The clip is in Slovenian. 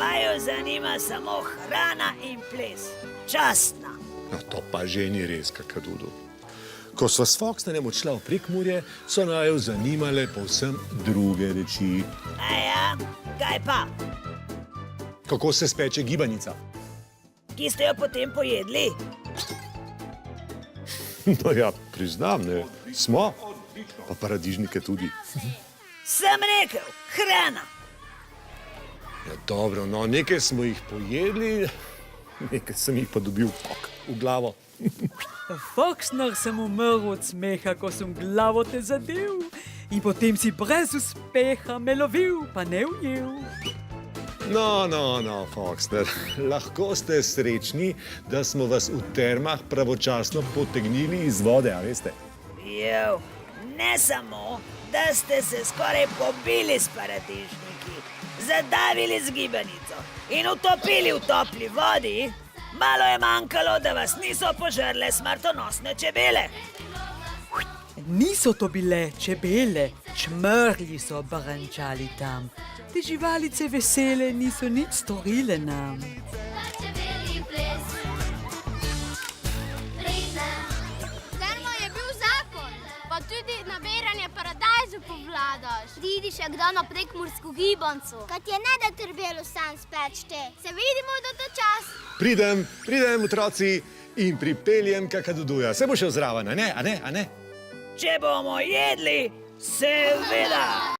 Vaju zanima samo hrana in ples. Častna. No, to pa že ni res, Kakadudu. Ko sva s Foxterjem odšla v Prekmurje, so naju zanimale povsem druge reči. Ja, kaj pa? Kako se speče gibanica? Ki ste jo potem pojedli? No ja, priznam, ne, smo. Pa paradižnike tudi. Sem rekel, hrana. Ja, dobro, no, nekaj smo jih pojedli, nekaj sem jih pa dobil v glavo. Foxner sem umrl od smeha, ko sem glavo te zadev. In potem si brez uspeha me lovil, pa ne ujel. No, Foxter, lahko ste srečni, da smo vas v termah pravočasno potegnili iz vode, a veste? Jo, ne samo, da ste se skoraj pobili s paradižniki, zadavili z gibanico in utopili v topli vodi, malo je manjkalo, da vas niso požrle smrtonosne čebele. Niso to bile čebele, čmrlji so brančali tam. Te živalice vesele niso nič storile nam. Termo je bil zakon, pa tudi nabiranje paradajzu povladaš. Pridi še kdo na prekmursko gibanco. Kad je ne da trvelo sam spečte. Se vidimo do ta čas. Pridem, otroci, in pripeljem Kakaduduja. Se bo šel zraven, a ne? Če bomo jedli, seveda.